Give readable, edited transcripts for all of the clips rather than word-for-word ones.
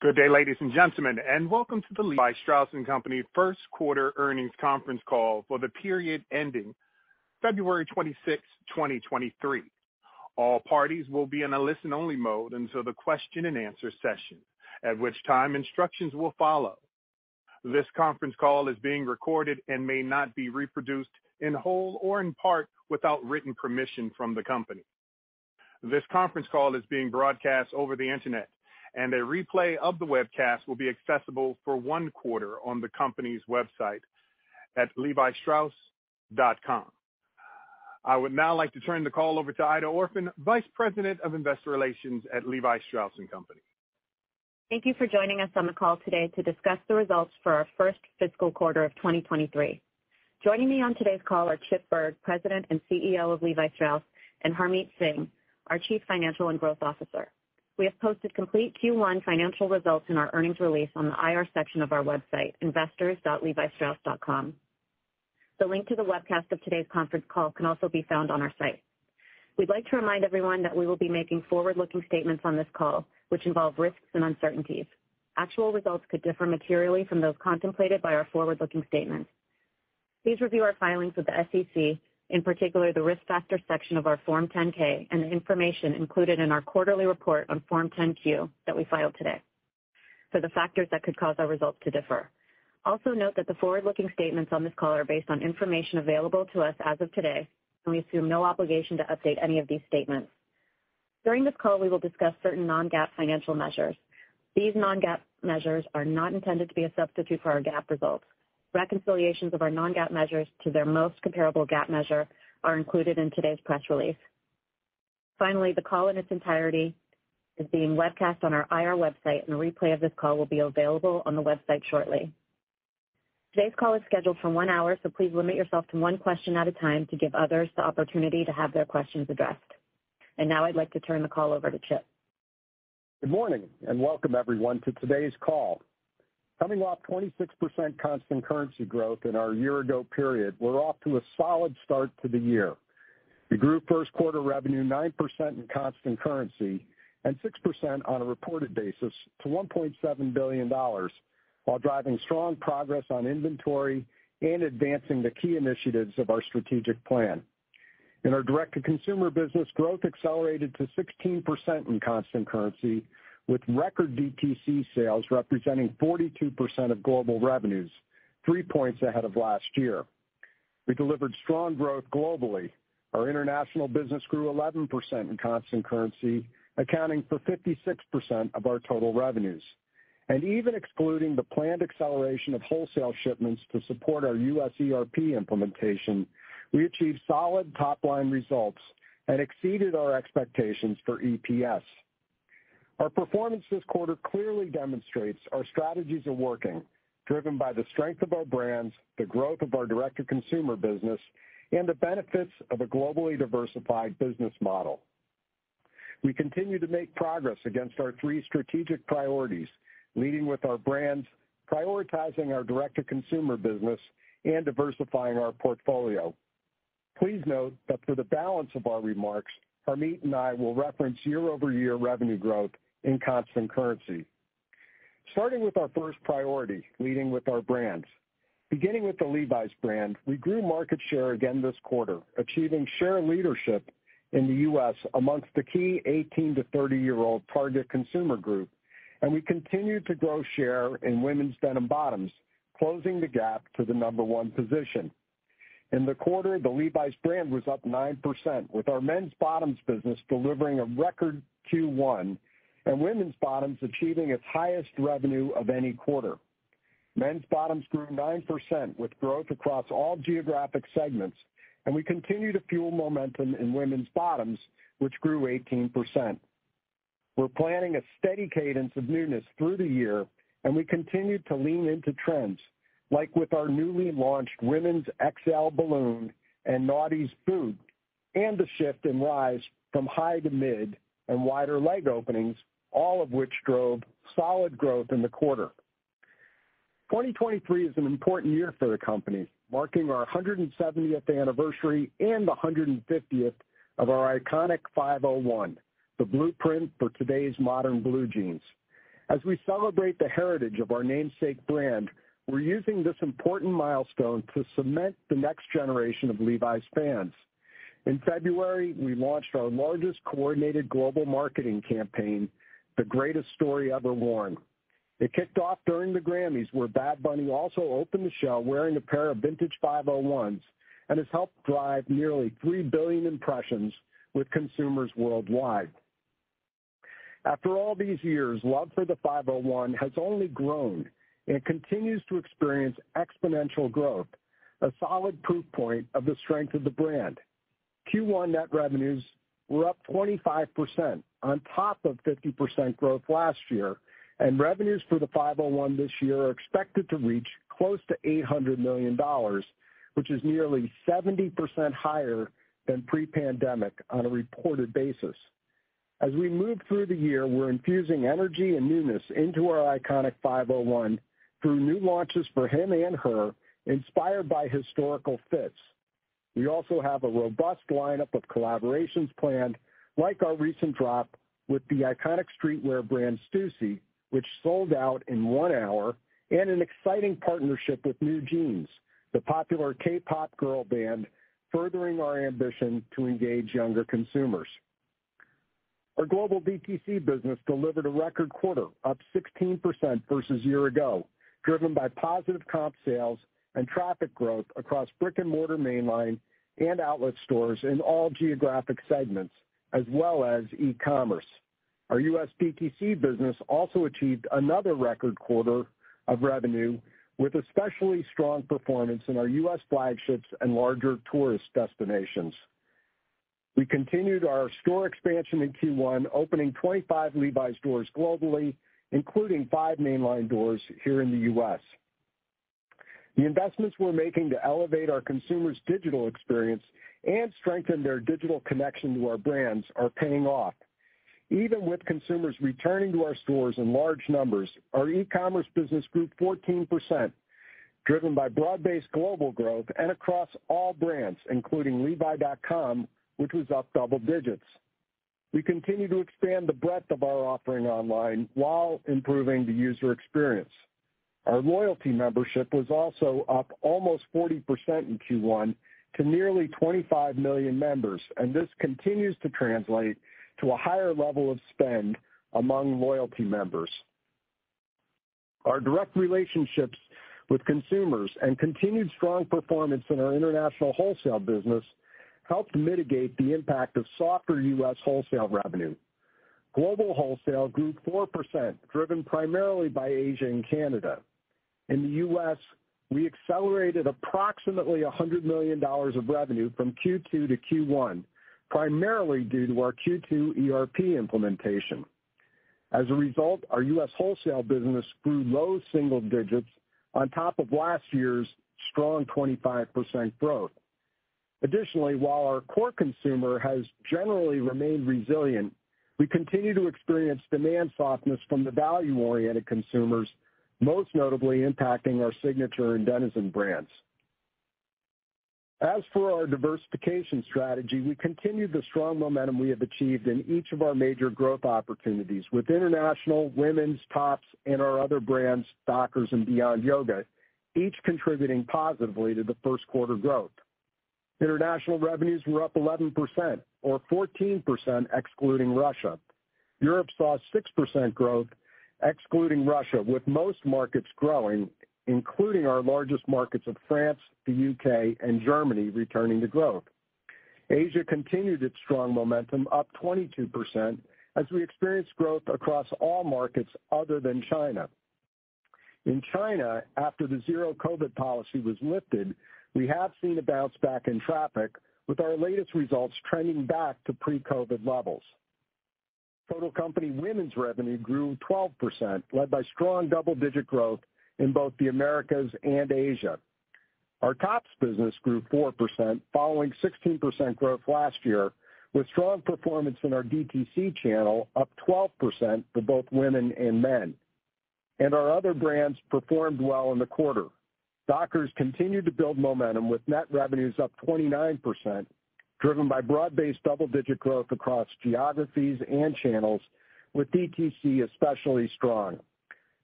Good day, ladies and gentlemen, and welcome to the Levi Strauss & Company first quarter earnings conference call for the period ending February 26, 2023. All parties will be in a listen-only mode until the question and answer session, at which time instructions will follow. This conference call is being recorded and may not be reproduced in whole or in part without written permission from the company. This conference call is being broadcast over the internet, and a replay of the webcast will be accessible for 1 quarter on the company's website at levistrauss.com. I would now like to turn the call over to Ida Orphan, Vice President of Investor Relations at Levi Strauss & Company. Thank you for joining us on the call today to discuss the results for our first fiscal quarter of 2023. Joining me on today's call are Chip Bergh, President and CEO of Levi Strauss, and Harmit Singh, our Chief Financial and Growth Officer. We have posted complete Q1 financial results in our earnings release on the IR section of our website, investors.levistrauss.com. The link to the webcast of today's conference call can also be found on our site. We'd like to remind everyone that we will be making forward-looking statements on this call, which involve risks and uncertainties. Actual results could differ materially from those contemplated by our forward-looking statements. Please review our filings with the SEC, in particular the Risk Factors section of our Form 10-K and the information included in our quarterly report on Form 10-Q that we filed today, for the factors that could cause our results to differ. Also note that the forward-looking statements on this call are based on information available to us as of today, and we assume no obligation to update any of these statements. During this call, we will discuss certain non-GAAP financial measures. These non-GAAP measures are not intended to be a substitute for our GAAP results. Reconciliations of our non-GAAP measures to their most comparable GAAP measure are included in today's press release. Finally, the call in its entirety is being webcast on our IR website, and a replay of this call will be available on the website shortly. Today's call is scheduled for 1 hour, so please limit yourself to 1 question at a time to give others the opportunity to have their questions addressed. And now I'd like to turn the call over to Chip. Good morning, and welcome everyone to today's call. Coming off 26% constant currency growth in our year-ago period, we're off to a solid start to the year. We grew first quarter revenue 9% in constant currency and 6% on a reported basis to $1.7 billion, while driving strong progress on inventory and advancing the key initiatives of our strategic plan. In our direct-to-consumer business, growth accelerated to 16% in constant currency, with record DTC sales representing 42% of global revenues, 3 points ahead of last year. We delivered strong growth globally. Our international business grew 11% in constant currency, accounting for 56% of our total revenues. And even excluding the planned acceleration of wholesale shipments to support our U.S. ERP implementation, we achieved solid top-line results and exceeded our expectations for EPS. Our performance this quarter clearly demonstrates our strategies are working, driven by the strength of our brands, the growth of our direct-to-consumer business, and the benefits of a globally diversified business model. We continue to make progress against our 3 strategic priorities, leading with our brands, prioritizing our direct-to-consumer business, and diversifying our portfolio. Please note that for the balance of our remarks, Harmit and I will reference year-over-year revenue growth in constant currency. Starting with our first priority, leading with our brands. Beginning with the Levi's brand, we grew market share again this quarter, achieving share leadership in the U.S. amongst the key 18 to 30-year-old target consumer group, and we continued to grow share in women's denim bottoms, closing the gap to the number 1 position. In the quarter, the Levi's brand was up 9%, with our men's bottoms business delivering a record Q1 and women's bottoms achieving its highest revenue of any quarter. Men's bottoms grew 9% with growth across all geographic segments, and we continue to fuel momentum in women's bottoms, which grew 18%. We're planning a steady cadence of newness through the year, and we continue to lean into trends, like with our newly launched women's XL balloon and Naughty's boot, and the shift in rise from high to mid and wider leg openings, all of which drove solid growth in the quarter. 2023 is an important year for the company, marking our 170th anniversary and the 150th of our iconic 501, the blueprint for today's modern blue jeans. As we celebrate the heritage of our namesake brand, we're using this important milestone to cement the next generation of Levi's fans. In February, we launched our largest coordinated global marketing campaign, The Greatest Story Ever Worn. It kicked off during the Grammys, where Bad Bunny also opened the show wearing a pair of vintage 501s and has helped drive nearly 3 billion impressions with consumers worldwide. After all these years, love for the 501 has only grown and continues to experience exponential growth, a solid proof point of the strength of the brand. Q1 net revenues were up 25% on top of 50% growth last year, and revenues for the 501 this year are expected to reach close to $800 million, which is nearly 70% higher than pre-pandemic on a reported basis. As we move through the year, we're infusing energy and newness into our iconic 501 through new launches for him and her, inspired by historical fits. We also have a robust lineup of collaborations planned, like our recent drop with the iconic streetwear brand Stussy, which sold out in 1 hour, and an exciting partnership with New Jeans, the popular K-pop girl band, furthering our ambition to engage younger consumers. Our global DTC business delivered a record quarter, up 16% versus year ago, driven by positive comp sales and traffic growth across brick-and-mortar mainline and outlet stores in all geographic segments, as well as e-commerce. Our U.S. DTC business also achieved another record quarter of revenue, with especially strong performance in our U.S. flagships and larger tourist destinations. We continued our store expansion in Q1, opening 25 Levi's stores globally, including 5 mainline doors here in the U.S. The investments we're making to elevate our consumers' digital experience and strengthen their digital connection to our brands are paying off. Even with consumers returning to our stores in large numbers, our e-commerce business grew 14%, driven by broad-based global growth and across all brands, including Levi.com, which was up double digits. We continue to expand the breadth of our offering online while improving the user experience. Our loyalty membership was also up almost 40% in Q1 to nearly 25 million members, and this continues to translate to a higher level of spend among loyalty members. Our direct relationships with consumers and continued strong performance in our international wholesale business helped mitigate the impact of softer U.S. wholesale revenue. Global wholesale grew 4%, driven primarily by Asia and Canada. In the U.S., we accelerated approximately $100 million of revenue from Q2 to Q1, primarily due to our Q2 ERP implementation. As a result, our U.S. wholesale business grew low single digits on top of last year's strong 25% growth. Additionally, while our core consumer has generally remained resilient, we continue to experience demand softness from the value-oriented consumers, most notably impacting our Signature and Denizen brands. As for our diversification strategy, we continued the strong momentum we have achieved in each of our major growth opportunities, with international, women's, tops, and our other brands, Dockers and Beyond Yoga, each contributing positively to the first quarter growth. International revenues were up 11%, or 14% excluding Russia. Europe saw 6% growth, excluding Russia, with most markets growing, including our largest markets of France, the UK, and Germany returning to growth. Asia continued its strong momentum, up 22%, as we experienced growth across all markets other than China. In China, after the zero COVID policy was lifted, we have seen a bounce back in traffic, with our latest results trending back to pre-COVID levels. Total company women's revenue grew 12%, led by strong double-digit growth in both the Americas and Asia. Our tops business grew 4%, following 16% growth last year, with strong performance in our DTC channel, up 12% for both women and men. And our other brands performed well in the quarter. Dockers continued to build momentum, with net revenues up 29%, driven by broad-based double-digit growth across geographies and channels, with DTC especially strong.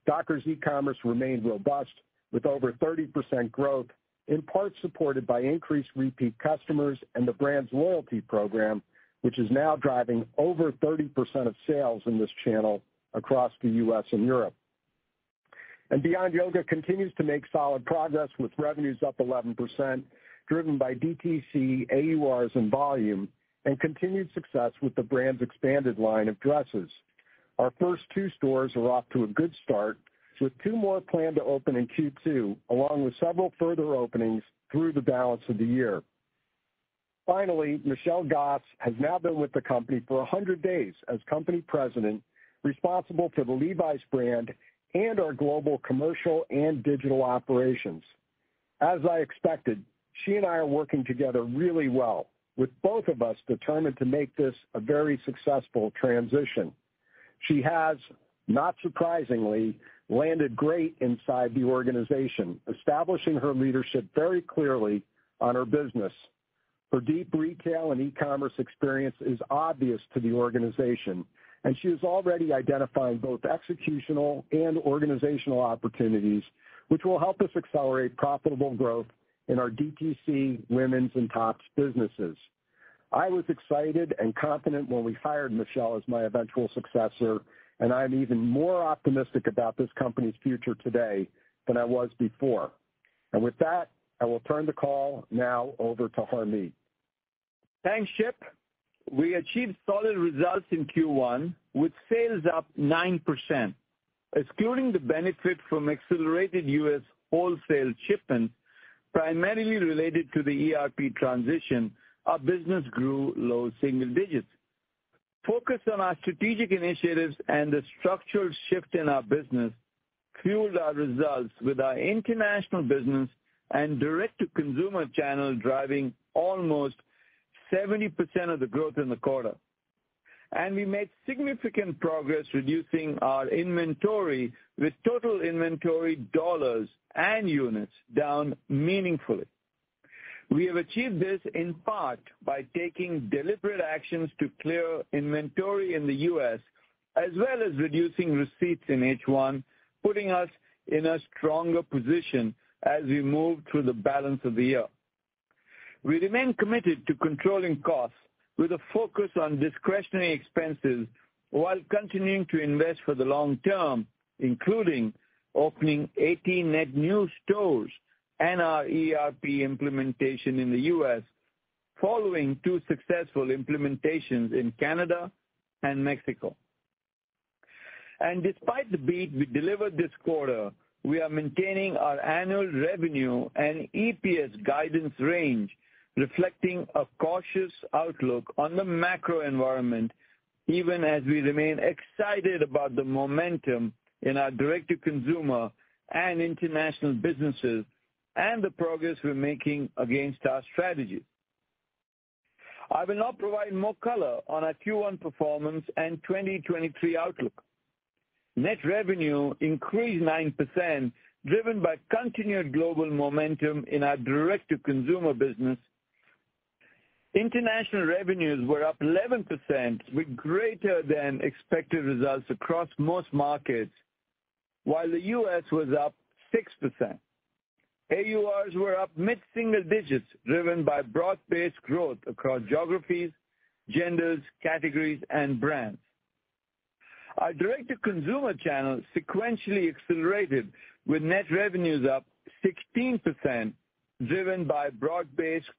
Dockers e-commerce remained robust with over 30% growth, in part supported by increased repeat customers and the brand's loyalty program, which is now driving over 30% of sales in this channel across the U.S. and Europe. And Beyond Yoga continues to make solid progress with revenues up 11%, driven by DTC, AURs, and volume, and continued success with the brand's expanded line of dresses. Our first 2 stores are off to a good start, with 2 more planned to open in Q2, along with several further openings through the balance of the year. Finally, Michelle Goss has now been with the company for 100 days as company president, responsible for the Levi's brand and our global commercial and digital operations. As I expected, she and I are working together really well, with both of us determined to make this a very successful transition. She has, not surprisingly, landed great inside the organization, establishing her leadership very clearly on her business. Her deep retail and e-commerce experience is obvious to the organization, and she is already identifying both executional and organizational opportunities, which will help us accelerate profitable growth in our DTC, women's, and tops businesses. I was excited and confident when we hired Michelle as my eventual successor, and I'm even more optimistic about this company's future today than I was before. And with that, I will turn the call now over to Harmit. Thanks, Chip. We achieved solid results in Q1 with sales up 9%. Excluding the benefit from accelerated U.S. wholesale shipments, primarily related to the ERP transition, our business grew low single digits. Focus on our strategic initiatives and the structural shift in our business fueled our results, with our international business and direct-to-consumer channel driving almost 70% of the growth in the quarter. And we made significant progress reducing our inventory, with total inventory dollars and units down meaningfully. We have achieved this in part by taking deliberate actions to clear inventory in the U.S., as well as reducing receipts in H1, putting us in a stronger position as we move through the balance of the year. We remain committed to controlling costs with a focus on discretionary expenses while continuing to invest for the long term, including opening 18 net new stores and our ERP implementation in the U.S., following 2 successful implementations in Canada and Mexico. And despite the beat we delivered this quarter, we are maintaining our annual revenue and EPS guidance range, reflecting a cautious outlook on the macro environment, even as we remain excited about the momentum in our direct-to-consumer and international businesses and the progress we're making against our strategies. I will now provide more color on our Q1 performance and 2023 outlook. Net revenue increased 9%, driven by continued global momentum in our direct-to-consumer business. International revenues were up 11%, with greater than expected results across most markets, while the U.S. was up 6%. AURs were up mid-single digits, driven by broad-based growth across geographies, genders, categories, and brands. Our direct-to-consumer channel sequentially accelerated, with net revenues up 16%, driven by broad-based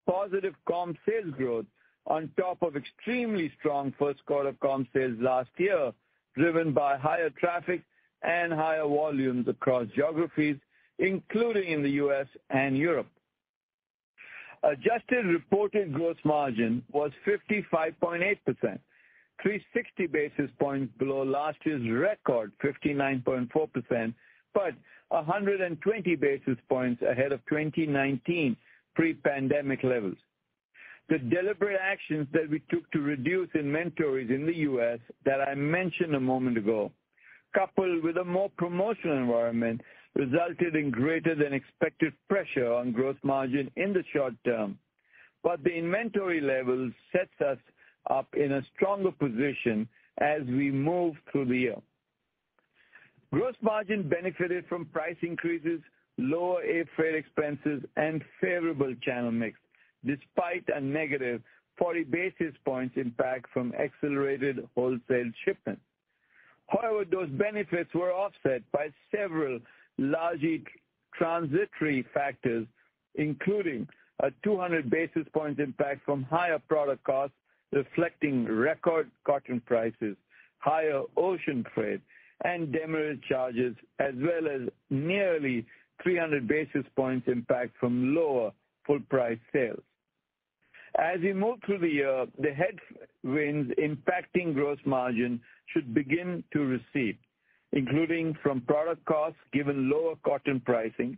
positive comp sales growth on top of extremely strong first quarter comp sales last year, driven by higher traffic and higher volumes across geographies, including in the U.S. and Europe. Adjusted reported gross margin was 55.8%, 360 basis points below last year's record 59.4%, but 120 basis points ahead of 2019 pre-pandemic levels. The deliberate actions that we took to reduce inventories in the U.S. that I mentioned a moment ago, coupled with a more promotional environment, resulted in greater than expected pressure on gross margin in the short term. But the inventory level sets us up in a stronger position as we move through the year. Gross margin benefited from price increases, lower air freight expenses, and favorable channel mix, despite a negative 40 basis points impact from accelerated wholesale shipments. However, those benefits were offset by several largely transitory factors, including a 200 basis points impact from higher product costs, reflecting record cotton prices, higher ocean freight, and demurrage charges, as well as nearly 300 basis points impact from lower full-price sales. As we move through the year, the headwinds impacting gross margin should begin to recede, including from product costs given lower cotton pricing,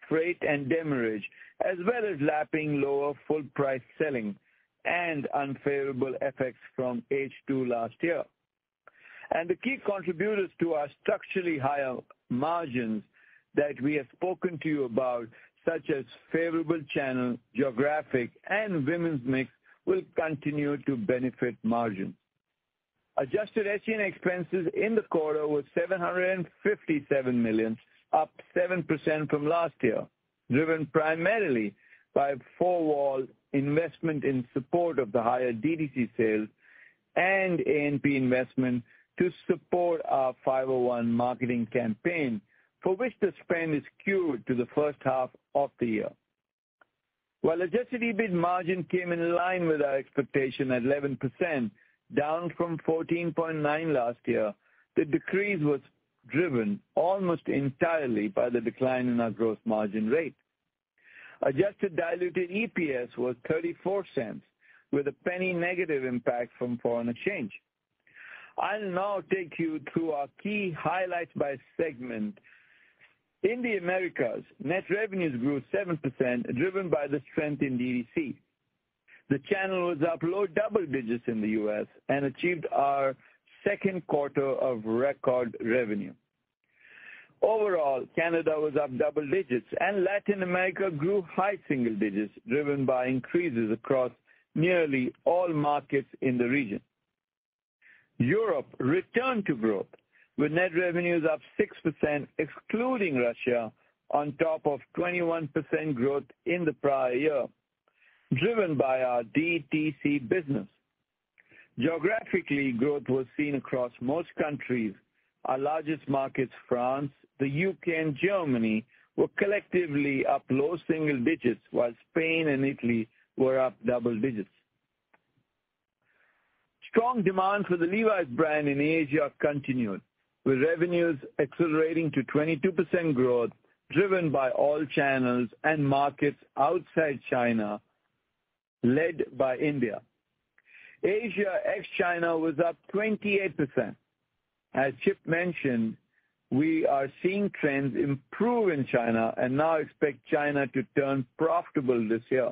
freight and demurrage, as well as lapping lower full-price selling and unfavorable effects from H2 last year. And the key contributors to our structurally higher margins that we have spoken to you about, such as favorable channel, geographic, and women's mix, will continue to benefit margins. Adjusted SG&A expenses in the quarter was $757 million, up 7% from last year, driven primarily by four-wall investment in support of the higher DTC sales and A&P investment to support our 501 marketing campaign, for which the spend is skewed to the first half of the year. While adjusted EBIT margin came in line with our expectation at 11%, down from 14.9% last year, the decrease was driven almost entirely by the decline in our gross margin rate. Adjusted diluted EPS was 34 cents, with a penny negative impact from foreign exchange. I'll now take you through our key highlights by segment. In the Americas, net revenues grew 7%, driven by the strength in DTC. The channel was up low double digits in the U.S. and achieved our second quarter of record revenue. Overall, Canada was up double digits, and Latin America grew high single digits, driven by increases across nearly all markets in the region. Europe returned to growth, with net revenues up 6%, excluding Russia, on top of 21% growth in the prior year, driven by our DTC business. Geographically, growth was seen across most countries. Our largest markets, France, the UK, and Germany, were collectively up low single digits, while Spain and Italy were up double digits. Strong demand for the Levi's brand in Asia continued, with revenues accelerating to 22% growth, driven by all channels and markets outside China, led by India. Asia ex-China was up 28%. As Chip mentioned, we are seeing trends improve in China and now expect China to turn profitable this year.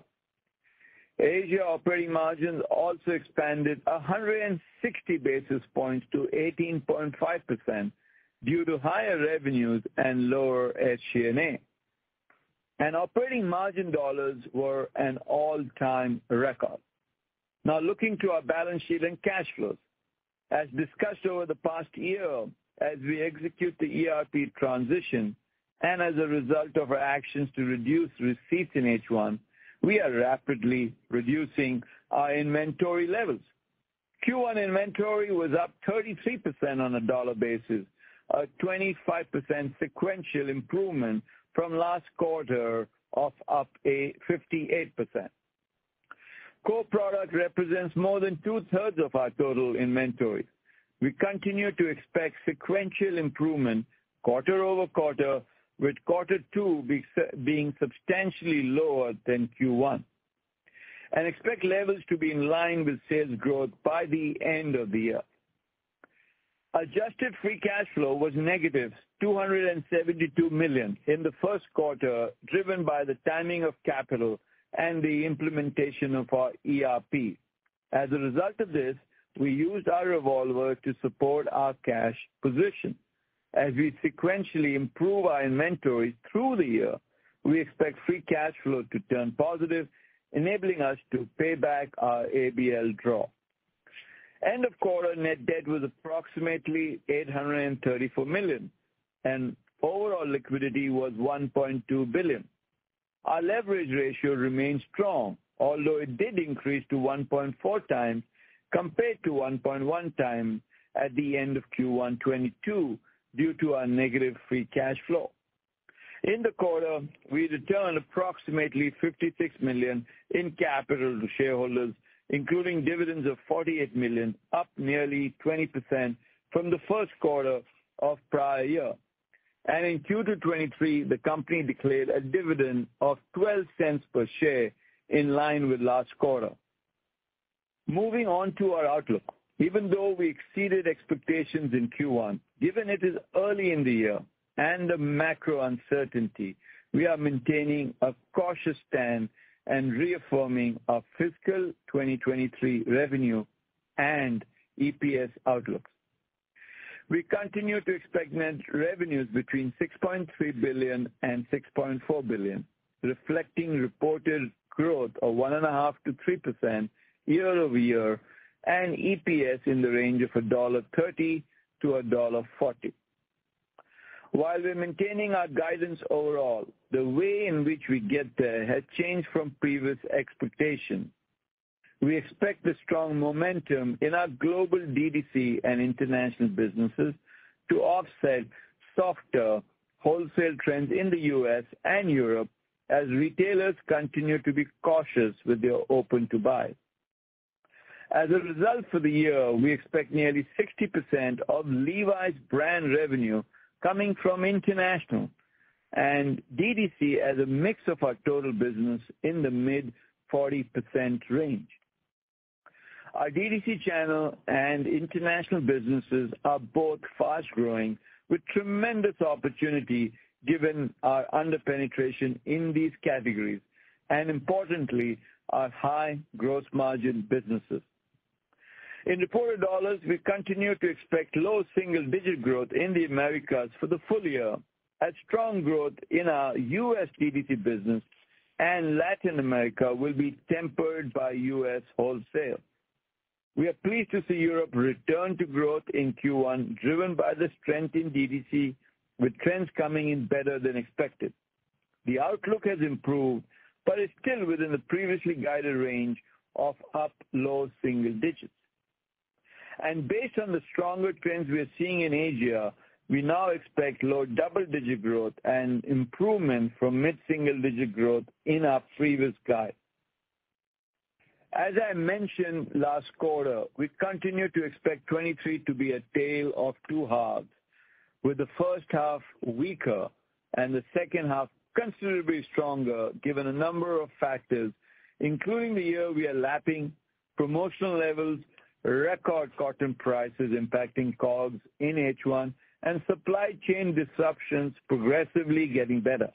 Asia operating margins also expanded 160 basis points to 18.5% due to higher revenues and lower SG&A. And operating margin dollars were an all-time record. Now looking to our balance sheet and cash flows. As discussed over the past year, as we execute the ERP transition and as a result of our actions to reduce receipts in H1, we are rapidly reducing our inventory levels. Q1 inventory was up 33% on a dollar basis, a 25% sequential improvement from last quarter of up 58%. Core product represents more than two-thirds of our total inventory. We continue to expect sequential improvement quarter over quarter, with quarter two being substantially lower than Q1, and expect levels to be in line with sales growth by the end of the year. Adjusted free cash flow was negative $272 million in the first quarter, driven by the timing of capital and the implementation of our ERP. As a result of this, we used our revolver to support our cash position. As we sequentially improve our inventory through the year, we expect free cash flow to turn positive, enabling us to pay back our ABL draw. End of quarter net debt was approximately $834 million, and overall liquidity was $1.2 billion. Our leverage ratio remains strong, although it did increase to 1.4 times compared to 1.1 times at the end of Q1 22 due to our negative free cash flow. In the quarter, we returned approximately $56 million in capital to shareholders, including dividends of $48 million, up nearly 20% from the first quarter of prior year. And in Q2 23, the company declared a dividend of 12 cents per share in line with last quarter. Moving on to our outlook. Even though we exceeded expectations in Q1, given it is early in the year and the macro uncertainty, we are maintaining a cautious stand and reaffirming our fiscal 2023 revenue and EPS outlooks. We continue to expect net revenues between $6.3 billion and $6.4 billion, reflecting reported growth of 1.5% to 3% year-over-year, and EPS in the range of $1.30 to $1.40. While we're maintaining our guidance overall, the way in which we get there has changed from previous expectations. We expect the strong momentum in our global DTC and international businesses to offset softer wholesale trends in the U.S. and Europe as retailers continue to be cautious with their open-to-buy. As a result, for the year, we expect nearly 60% of Levi's brand revenue coming from international and DTC as a mix of our total business in the mid-40% range. Our DTC channel and international businesses are both fast-growing with tremendous opportunity given our under-penetration in these categories and, importantly, our high gross margin businesses. In reported dollars, we continue to expect low single-digit growth in the Americas for the full year, as strong growth in our U.S. DTC business and Latin America will be tempered by U.S. wholesale. We are pleased to see Europe return to growth in Q1, driven by the strength in DTC, with trends coming in better than expected. The outlook has improved, but is still within the previously guided range of up low single digits. And based on the stronger trends we are seeing in Asia, we now expect low double-digit growth and improvement from mid-single-digit growth in our previous guide. As I mentioned last quarter, we continue to expect 23 to be a tale of two halves, with the first half weaker and the second half considerably stronger, given a number of factors, including the year we are lapping, promotional levels, record cotton prices impacting COGS in H1, and supply chain disruptions progressively getting better.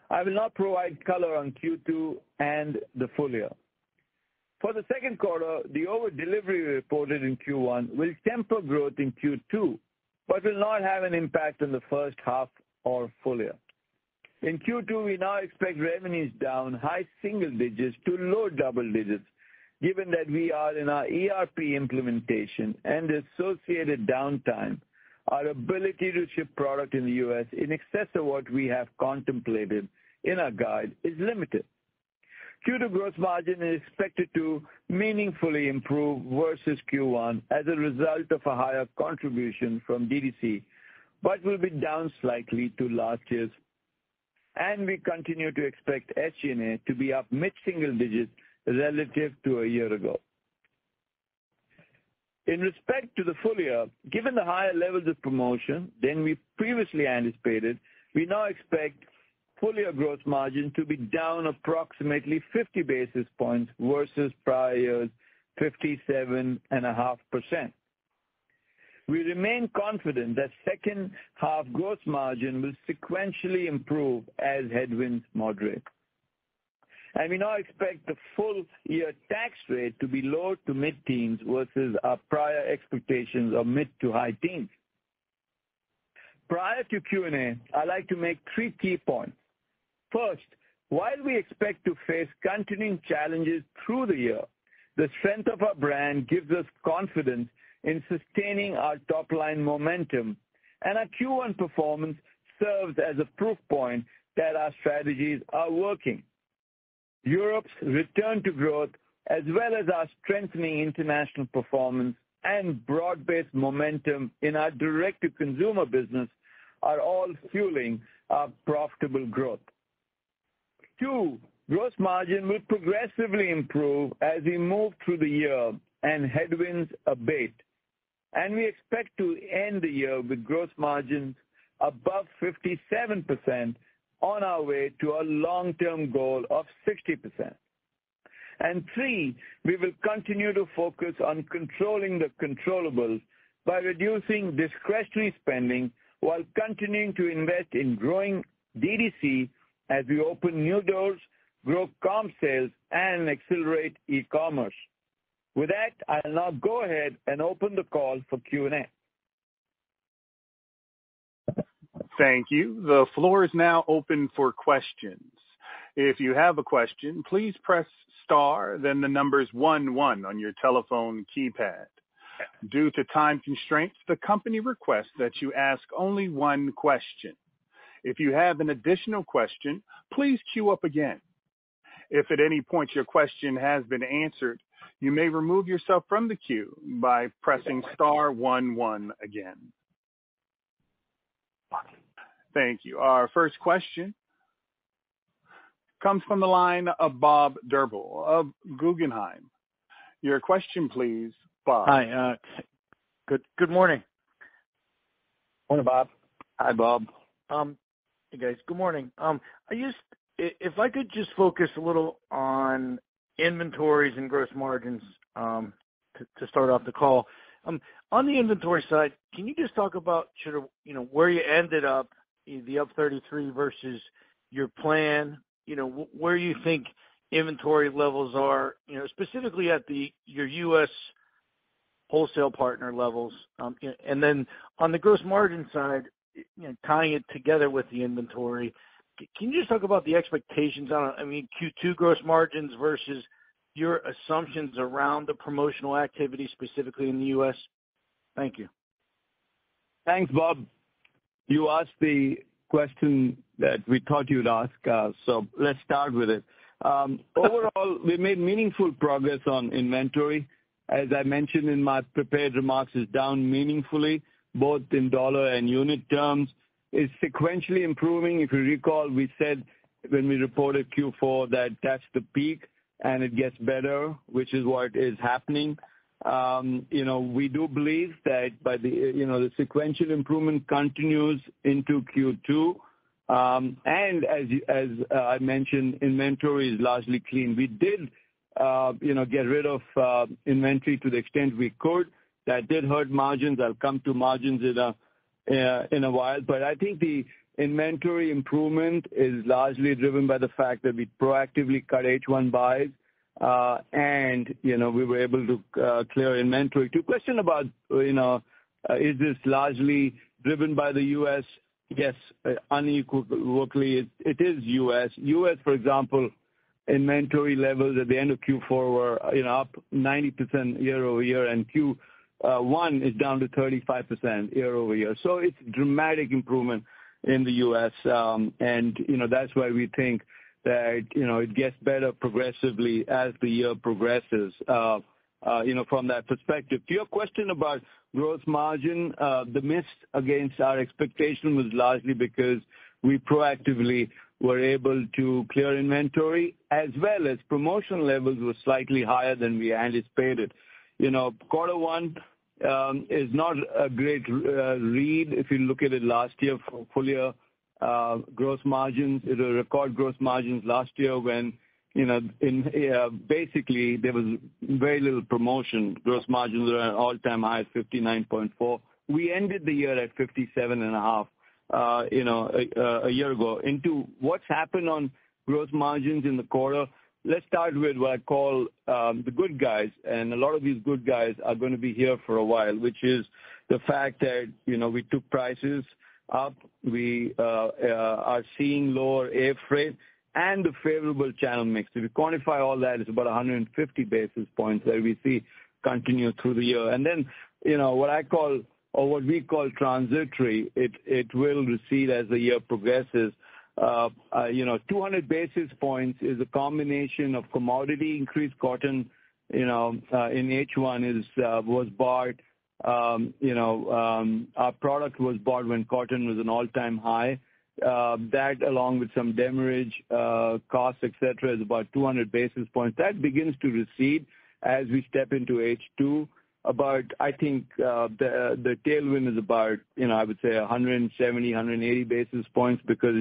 I will now provide color on Q2 and the full year. For the second quarter, the over-delivery reported in Q1 will temper growth in Q2, but will not have an impact on the first half or full year. In Q2, we now expect revenues down high single digits to low double digits, given that we are in our ERP implementation and associated downtime. Our ability to ship product in the U.S. in excess of what we have contemplated in our guide is limited. Q2 gross margin is expected to meaningfully improve versus Q1 as a result of a higher contribution from DTC, but will be down slightly to last year's. And we continue to expect SG&A to be up mid-single digits relative to a year ago. In respect to the full year, given the higher levels of promotion than we previously anticipated, we now expect full-year gross margin to be down approximately 50 basis points versus prior year's 57.5%. We remain confident that second half gross margin will sequentially improve as headwinds moderate. And we now expect the full-year tax rate to be low to mid-teens versus our prior expectations of mid to high teens. Prior to Q&A, I'd like to make three key points. First, while we expect to face continuing challenges through the year, the strength of our brand gives us confidence in sustaining our top-line momentum, and our Q1 performance serves as a proof point that our strategies are working. Europe's return to growth, as well as our strengthening international performance and broad-based momentum in our direct-to-consumer business, are all fueling our profitable growth. 2, gross margin will progressively improve as we move through the year and headwinds abate, and we expect to end the year with gross margins above 57% on our way to our long-term goal of 60%. And 3, we will continue to focus on controlling the controllables by reducing discretionary spending while continuing to invest in growing DTC as we open new doors, grow comp sales, and accelerate e-commerce. With that, I'll now go ahead and open the call for Q&A. Thank you. The floor is now open for questions. If you have a question, please press star, then the numbers 11 on your telephone keypad. Due to time constraints, the company requests that you ask only one question. If you have an additional question, please queue up again. If at any point your question has been answered, you may remove yourself from the queue by pressing star 11 again. Thank you. Our first question comes from the line of Bob Drbul of Guggenheim. Your question, please, Bob. Hi. Good morning. Morning, Bob. Hi, Bob. Hey, guys. Good morning. If I could just focus a little on inventories and gross margins to start off the call. On the inventory side, can you just talk about where you ended up, the up 33 versus your plan, where you think inventory levels are, specifically at your U.S. wholesale partner levels. And then on the gross margin side, tying it together with the inventory, can you just talk about the expectations on, Q2 gross margins versus your assumptions around the promotional activity, specifically in the U.S.? Thank you. Thanks, Bob. You asked the question that we thought you'd ask, so let's start with it. Overall, we made meaningful progress on inventory. As I mentioned in my prepared remarks, it's down meaningfully, both in dollar and unit terms. It's sequentially improving. If you recall, we said when we reported Q4 that that's the peak, and it gets better, which is what is happening. We do believe that by the sequential improvement continues into Q2. And as I mentioned, inventory is largely clean. We did, get rid of inventory to the extent we could. That did hurt margins. I'll come to margins in a while. But I think the inventory improvement is largely driven by the fact that we proactively cut H1 buys, and we were able to clear inventory. To question about, is this largely driven by the U.S.? Yes, unequivocally, it is U.S. U.S., for example, inventory levels at the end of Q4 were up 90% year over year, and Q1 is down to 35% year over year. So it's dramatic improvement in the U.S., and that's why we think that it gets better progressively as the year progresses. From that perspective. To your question about gross margin, the miss against our expectation was largely because we proactively were able to clear inventory, as well as promotional levels were slightly higher than we anticipated. Quarter one is not a great read if you look at it last year for full year gross margins. It was record gross margins last year when basically there was very little promotion. Gross margins were at an all-time high at 59.4. We ended the year at 57.5. A year ago. Into what's happened on gross margins in the quarter, let's start with what I call the good guys, and a lot of these good guys are going to be here for a while, which is the fact that, we took prices up. We are seeing lower air freight, and the favorable channel mix. If you quantify all that, it's about 150 basis points that we see continue through the year. And then, what I call, or what we call transitory, it will recede as the year progresses. 200 basis points is a combination of commodity increase. Cotton, in H1 was bought. Our product was bought when cotton was an all-time high. That, along with some demurrage costs, et cetera, is about 200 basis points. That begins to recede as we step into H2. I think the tailwind is about, I would say 170, 180 basis points because,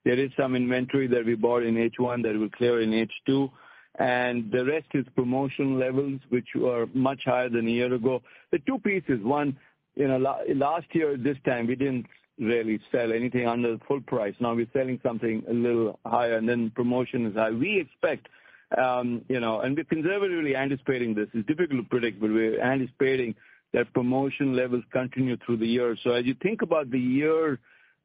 there is some inventory that we bought in H1 that will clear in H2. And the rest is promotion levels, which were much higher than a year ago. The two pieces, one, last year this time we didn't really sell anything under the full price. Now we're selling something a little higher, and then promotion is high. We expect, and we're conservatively anticipating this. It's difficult to predict, but we're anticipating that promotion levels continue through the year. So as you think about the year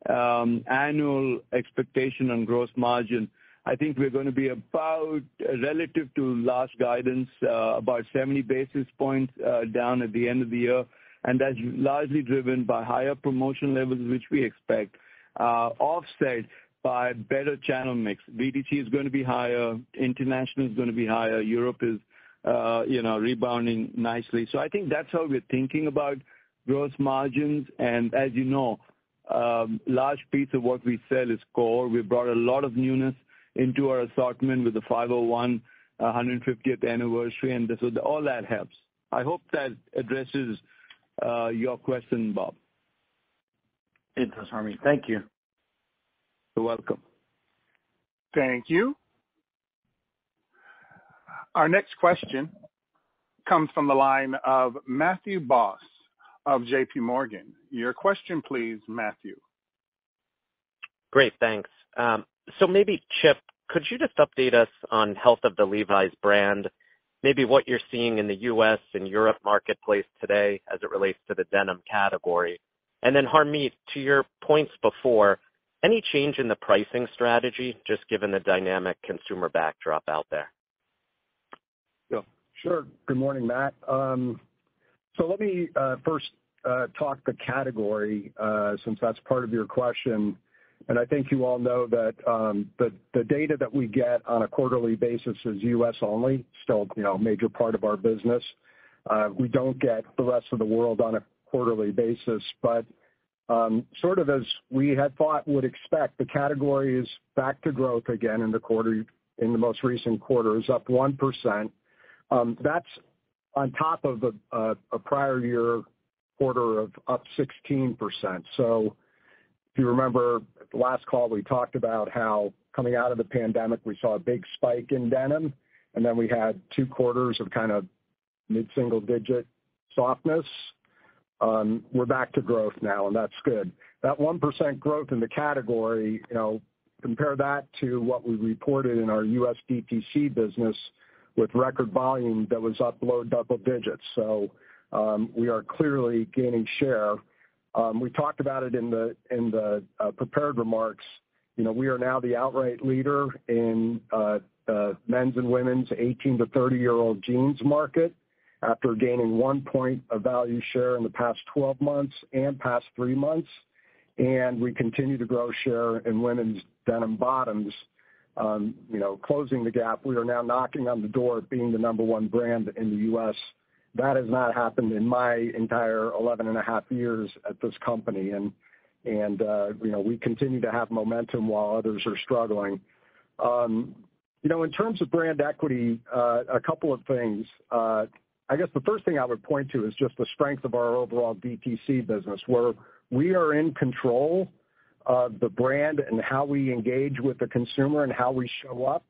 annual expectation on gross margin, I think we're going to be about, relative to last guidance, about 70 basis points down at the end of the year. And that's largely driven by higher promotion levels, which we expect, offset by better channel mix. DTC is going to be higher. International is going to be higher. Europe is, rebounding nicely. So I think that's how we're thinking about gross margins. And as you know, large piece of what we sell is core. We brought a lot of newness into our assortment with the 501 150th anniversary, and so all that helps. I hope that addresses your question, Bob. It does, Harmit. Thank you. You're welcome. Thank you. Our next question comes from the line of Matthew Boss of J.P. Morgan. Your question, please, Matthew. Great, thanks. So maybe, Chip, could you just update us on health of the Levi's brand, maybe what you're seeing in the U.S. and Europe marketplace today as it relates to the denim category? And then, Harmit, to your points before, any change in the pricing strategy, just given the dynamic consumer backdrop out there? Sure. Good morning, Matt. So let me first talk the category, since that's part of your question. And I think you all know that the data that we get on a quarterly basis is U.S. only, still, a major part of our business. We don't get the rest of the world on a quarterly basis, but sort of as we had thought would expect, the category is back to growth again in the most recent quarter, is up 1%. That's on top of a prior year quarter of up 16%. So if you remember at the last call, we talked about how coming out of the pandemic, we saw a big spike in denim, and then we had 2 quarters of kind of mid-single digit softness. We're back to growth now, and that's good. That 1% growth in the category, compare that to what we reported in our U.S. DTC business with record volume that was up low double digits. So we are clearly gaining share. We talked about it in the prepared remarks. We are now the outright leader in men's and women's 18 to 30-year-old jeans market after gaining 1 point of value share in the past 12 months and past 3 months. And we continue to grow share in women's denim bottoms, closing the gap. We are now knocking on the door of being the number 1 brand in the U.S. That has not happened in my entire 11 and a half years at this company. And we continue to have momentum while others are struggling. In terms of brand equity, a couple of things. I guess the first thing I would point to is just the strength of our overall DTC business, where we are in control of the brand and how we engage with the consumer and how we show up.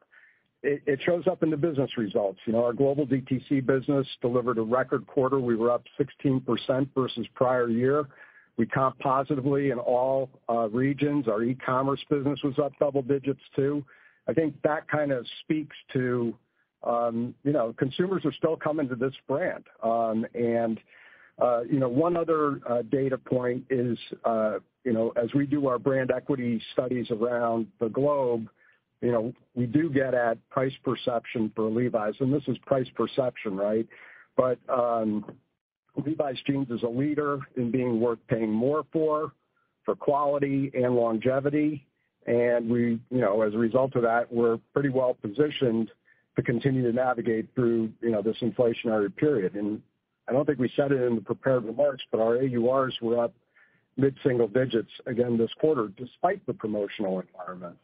It shows up in the business results. Our global DTC business delivered a record quarter. We were up 16% versus prior year. We comped positively in all regions. Our e-commerce business was up double digits too. I think that kind of speaks to, consumers are still coming to this brand. One other data point is, as we do our brand equity studies around the globe, we do get at price perception for Levi's, and this is price perception, right? But Levi's jeans is a leader in being worth paying more for quality and longevity. And we, as a result of that, we're pretty well positioned to continue to navigate through, this inflationary period. And I don't think we said it in the prepared remarks, but our AURs were up mid-single digits again this quarter, despite the promotional environment.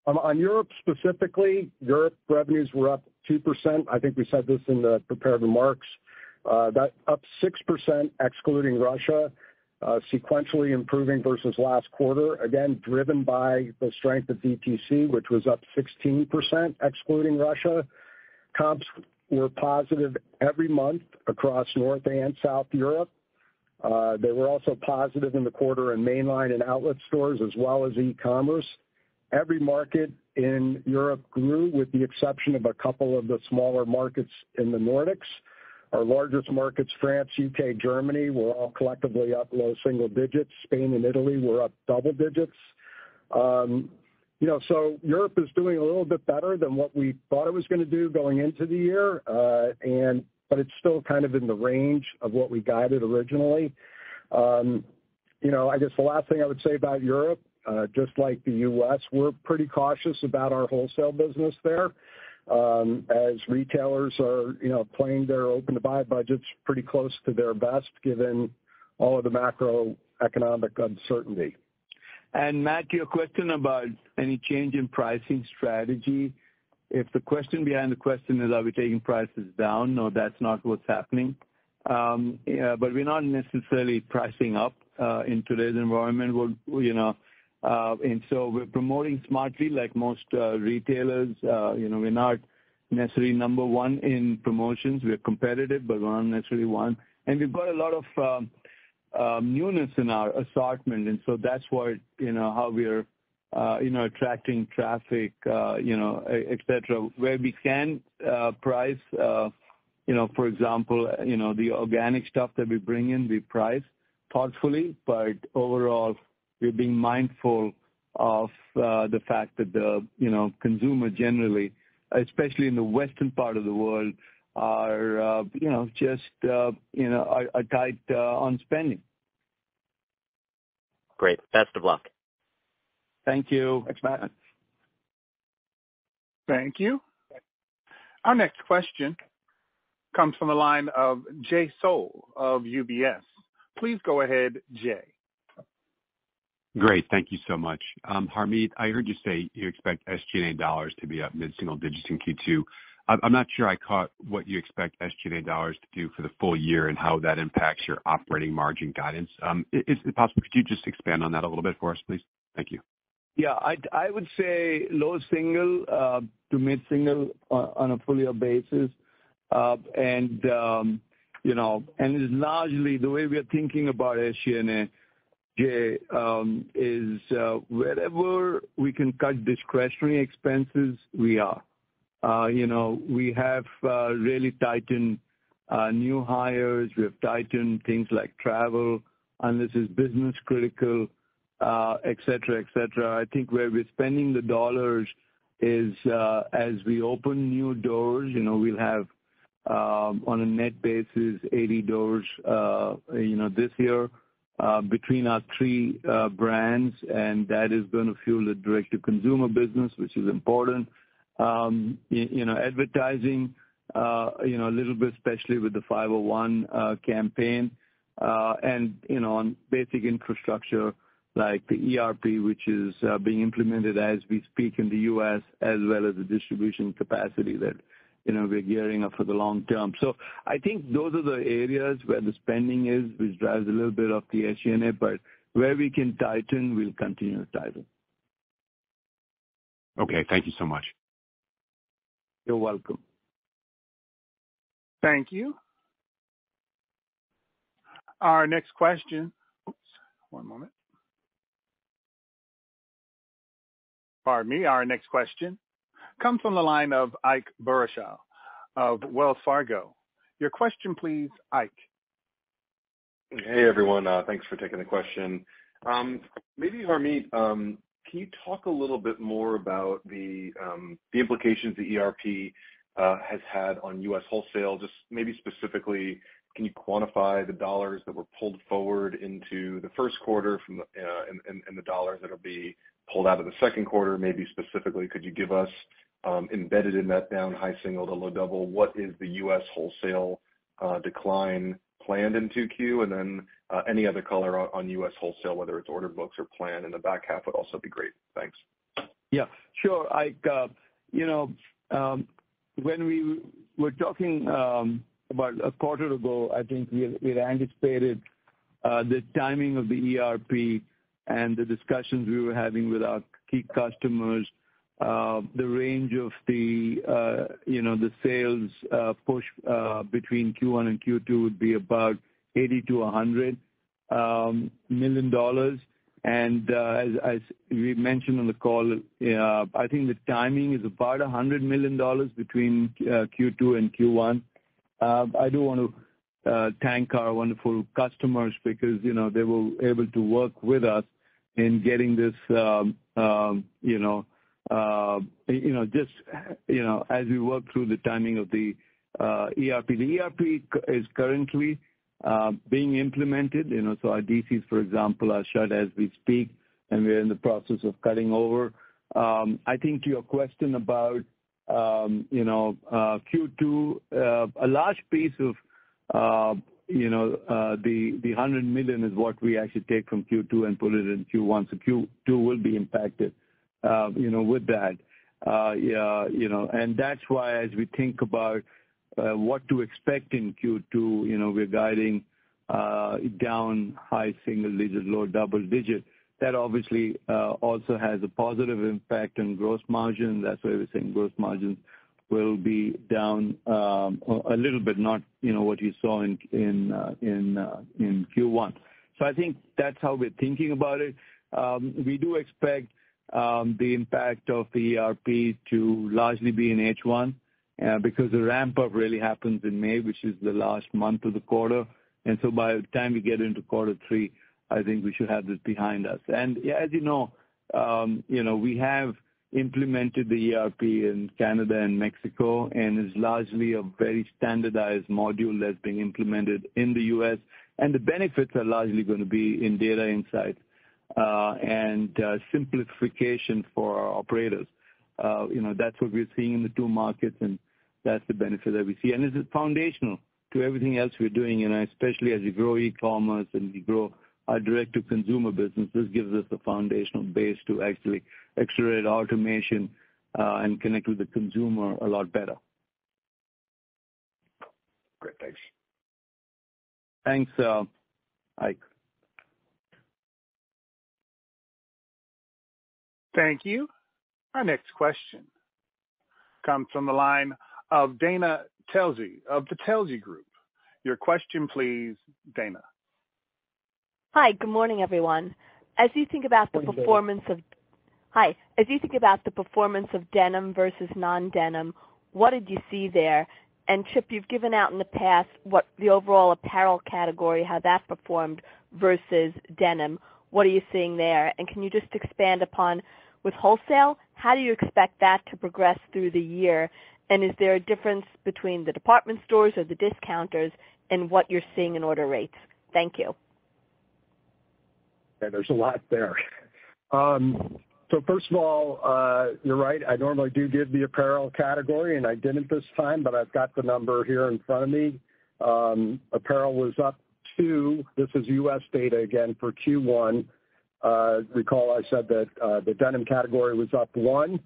On Europe specifically, Europe revenues were up 2%. I think we said this in the prepared remarks. That up 6% excluding Russia, sequentially improving versus last quarter, again, driven by the strength of DTC, which was up 16% excluding Russia. Comps were positive every month across North and South Europe. They were also positive in the quarter in mainline and outlet stores as well as e-commerce. Every market in Europe grew with the exception of a couple of the smaller markets in the Nordics. Our largest markets, France, UK, Germany, were all collectively up low single digits. Spain and Italy were up double digits. So Europe is doing a little bit better than what we thought it was going to do going into the year, but it's still kind of in the range of what we guided originally. I guess the last thing I would say about Europe, just like the U.S., we're pretty cautious about our wholesale business there, as retailers are, playing their open-to-buy budgets pretty close to their best, given all of the macroeconomic uncertainty. And Matt, your question about any change in pricing strategy, if the question behind the question is, are we taking prices down? No, that's not what's happening. But we're not necessarily pricing up in today's environment. And so we're promoting smartly like most retailers. We're not necessarily number one in promotions. We're competitive, but we're not necessarily one. And we've got a lot of newness in our assortment, and so that's what, how we're, attracting traffic, et cetera. Where we can price, for example, the organic stuff that we bring in, we price thoughtfully, but overall, we're being mindful of the fact that the, consumer generally, especially in the western part of the world, are, are tight on spending. Great. Best of luck. Thank you. Thanks, Matt. Thank you. Our next question comes from the line of Jay Sole of UBS. Please go ahead, Jay. Great. Thank you so much. Harmit, I heard you say you expect SG&A dollars to be up mid-single digits in Q2. I'm not sure I caught what you expect SG&A dollars to do for the full year and how that impacts your operating margin guidance. Is it possible, could you just expand on that a little bit for us, please? Thank you. Yeah, I would say low single to mid-single on a full year basis. And it's largely the way we are thinking about SG&A, Jay, is wherever we can cut discretionary expenses, we are. We have really tightened new hires. We have tightened things like travel, unless it's business critical, et cetera, et cetera. I think where we're spending the dollars is as we open new doors, we'll have on a net basis 80 doors, this year. Between our three brands, and that is going to fuel the direct-to-consumer business, which is important. Advertising, a little bit, especially with the 501 campaign, and, on basic infrastructure like the ERP, which is being implemented as we speak in the U.S., as well as the distribution capacity that, we're gearing up for the long term. So I think those are the areas where the spending is, which drives a little bit of the SG&A, but where we can tighten, we'll continue to tighten. Okay, thank you so much. You're welcome. Thank you. Our next question, one moment. Pardon me, our next question comes from the line of Ike Boruchow of Wells Fargo. Your question, please, Ike. Hey, everyone. Thanks for taking the question. Maybe, Harmit, can you talk a little bit more about the implications the ERP has had on U.S. wholesale? Just maybe specifically, can you quantify the dollars that were pulled forward into the first quarter from and the dollars that will be pulled out of the second quarter? Maybe specifically, could you give us embedded in that down high single to low double, what is the U.S. wholesale decline planned in 2Q? And then any other color on U.S. wholesale, whether it's order books or plan in the back half, would also be great. Thanks. Yeah, sure. When we were talking about a quarter ago, I think we had anticipated the timing of the ERP and the discussions we were having with our key customers, the range of the sales push between Q1 and Q2 would be about $80 to $100 million. And as we mentioned on the call, I think the timing is about $100 million between Q2 and Q1. I do want to thank our wonderful customers because, they were able to work with us in getting this, as we work through the timing of the ERP. The ERP is currently being implemented, so our DCs, for example, are shut as we speak, and we're in the process of cutting over. I think to your question about, Q2, a large piece of, the $100 million is what we actually take from Q2 and put it in Q1. So Q2 will be impacted, with that. And that's why as we think about what to expect in Q2, we're guiding down high single digit, low double digit. That obviously also has a positive impact on gross margin. That's why we're saying gross margins will be down a little bit, not what you saw in Q1. So I think that's how we're thinking about it. We do expect the impact of the ERP to largely be in H1 because the ramp up really happens in May, which is the last month of the quarter. And so by the time we get into quarter 3, I think we should have this behind us. And as you know, we have implemented the ERP in Canada and Mexico, and it's largely a very standardized module that's being implemented in the U.S. And the benefits are largely going to be in data insights and simplification for our operators. That's what we're seeing in the 2 markets, and that's the benefit that we see. And it's foundational to everything else we're doing, especially as we grow e-commerce and we grow our direct-to-consumer business. This gives us a foundational base to actually accelerate automation and connect with the consumer a lot better. Great, thanks. Thanks, Ike. Thank you. Our next question comes from the line of Dana Telsey of the Telsey Group. Your question, please, Dana. Hi, good morning, everyone. As you think about the performance of denim versus non-denim, what did you see there? And Chip, you've given out in the past what the overall apparel category, how that performed versus denim. What are you seeing there? And can you just expand upon with wholesale, how do you expect that to progress through the year? And is there a difference between the department stores or the discounters and what you're seeing in order rates? Thank you. Yeah, there's a lot there. So first of all, you're right. I normally do give the apparel category, and I didn't this time, but I've got the number here in front of me. Apparel was up 2. This is U.S. data again for Q1. Recall I said that the denim category was up 1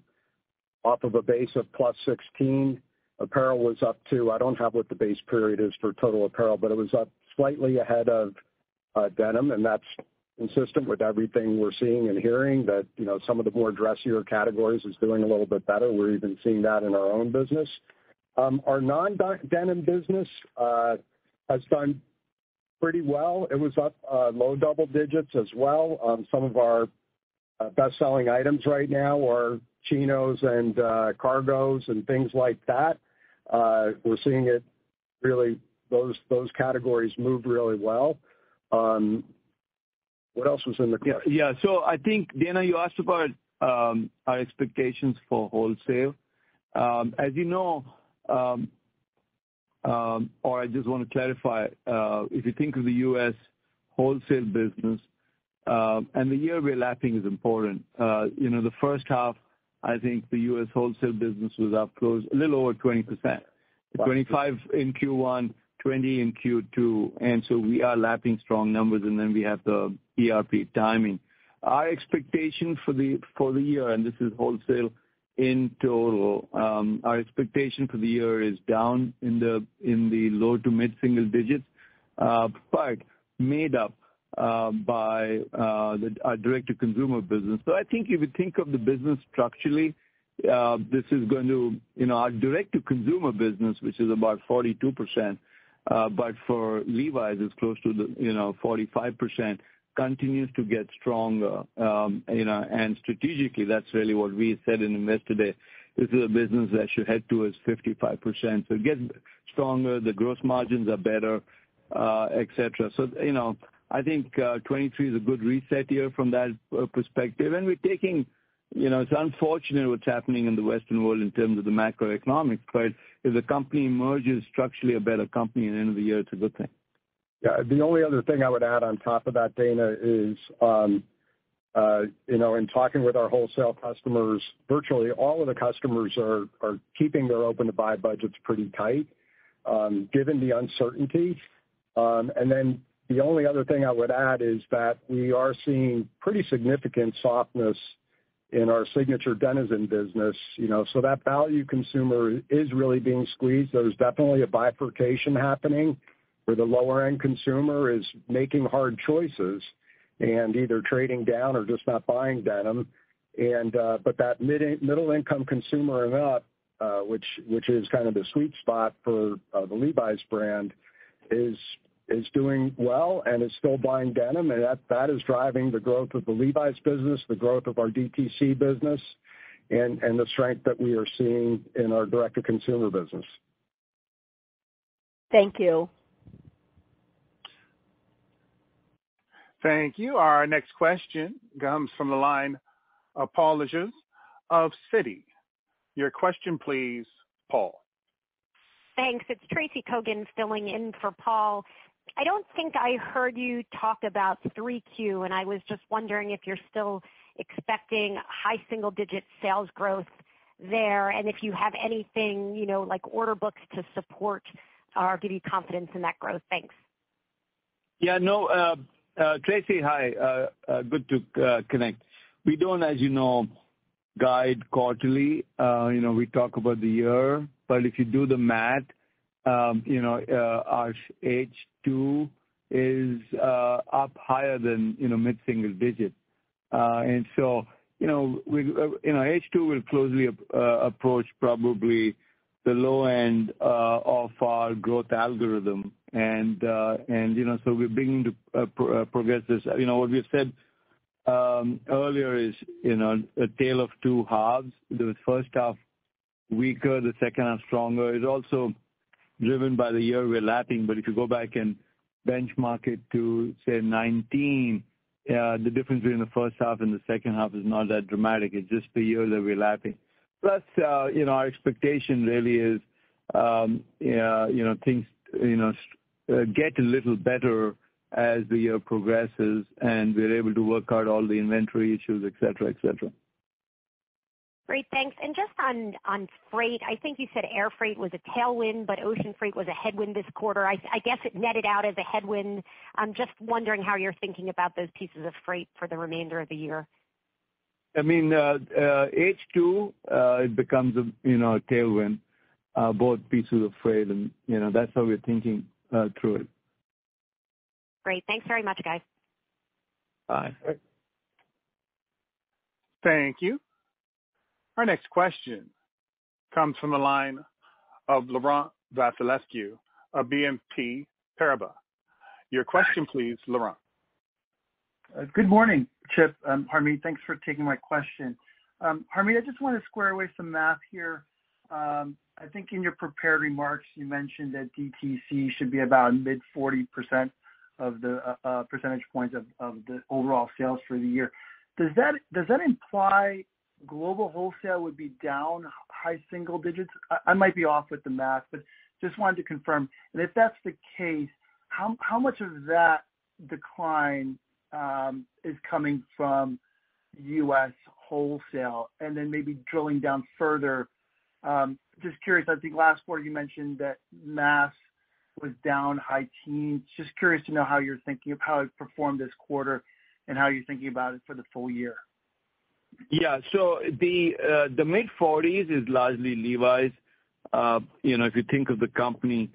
off of a base of plus 16. Apparel was up 2. I don't have what the base period is for total apparel, but it was up slightly ahead of denim, and that's consistent with everything we're seeing and hearing that, some of the more dressier categories is doing a little bit better. We're even seeing that in our own business. Our non-denim business has done pretty well. It was up low double digits as well. Some of our best-selling items right now are chinos and cargos and things like that. We're seeing it really, those categories move really well. What else was in the question? Yeah. So I think, Dana, you asked about our expectations for wholesale. As you know, or I just want to clarify, if you think of the U.S. wholesale business, and the year we're lapping is important. The first half, I think the U.S. wholesale business was up close, a little over 20%. 25 in Q1, 20 in Q2, and so we are lapping strong numbers, and then we have the ERP timing. Our expectation for the year, and this is wholesale in total, our expectation for the year is down in the low to mid single digits, but made up by our direct-to-consumer business. So I think if you think of the business structurally, this is going to, our direct-to-consumer business, which is about 42%, but for Levi's is close to the 45%, continues to get stronger. And strategically, that's really what we said in Investor Day. This is a business that should head towards 55%. So it gets stronger, the gross margins are better, et cetera. So, I think 23 is a good reset year from that perspective. And we're taking, it's unfortunate what's happening in the Western world in terms of the macroeconomics, but if the company emerges structurally a better company at the end of the year, it's a good thing. Yeah, the only other thing I would add on top of that, Dana, is, in talking with our wholesale customers, virtually all of the customers are keeping their open-to-buy budgets pretty tight, given the uncertainty. And then the only other thing I would add is that we are seeing pretty significant softness in our signature Denizen business, so that value consumer is really being squeezed. There's definitely a bifurcation happening where the lower-end consumer is making hard choices and either trading down or just not buying denim. And but that middle-income consumer and up, which is kind of the sweet spot for the Levi's brand, is doing well and is still buying denim, and that is driving the growth of the Levi's business, the growth of our DTC business, and the strength that we are seeing in our direct-to-consumer business. Thank you. Thank you. Our next question comes from the line of Paul Lejuez of Citi. Your question, please, Paul. Thanks. It's Tracy Kogan filling in for Paul. I don't think I heard you talk about 3Q, and I was just wondering if you're still expecting high single-digit sales growth there, and if you have anything, like order books to support or give you confidence in that growth. Thanks. Yeah, no, Tracy, hi. Good to connect. We don't, as you know, guide quarterly. We talk about the year, but if you do the math, our H2 is up higher than mid-single digit, and so H2 will closely approach probably the low end of our growth algorithm, and so we're beginning to progress this. What we've said earlier is a tale of two halves. The first half weaker, the second half stronger. It's also driven by the year we're lapping, but if you go back and benchmark it to, say, 19, the difference between the first half and the second half is not that dramatic. It's just the year that we're lapping. Plus, our expectation really is, things, get a little better as the year progresses, and we're able to work out all the inventory issues, et cetera, et cetera. Great, thanks. And just on freight, I think you said air freight was a tailwind, but ocean freight was a headwind this quarter. I guess it netted out as a headwind. I'm just wondering how you're thinking about those pieces of freight for the remainder of the year. I mean, H2, it becomes a tailwind, both pieces of freight, and that's how we're thinking through it. Great, thanks very much, guys. Bye. Thank you. Our next question comes from the line of Laurent Vasilescu of BNP Paribas. Your question, please, Laurent. Good morning, Chip. Harmit, thanks for taking my question. Harmit, I just want to square away some math here. I think in your prepared remarks, you mentioned that DTC should be about mid 40% of the percentage points of the overall sales for the year. Does that imply global wholesale would be down high single digits? I might be off with the math, but just wanted to confirm. And if that's the case, how much of that decline is coming from U.S. wholesale? And then maybe drilling down further, just curious, I think last quarter you mentioned that mass was down high teens. Just curious to know how you're thinking of how it performed this quarter and how you're thinking about it for the full year. Yeah. So the mid-40s is largely Levi's. If you think of the company,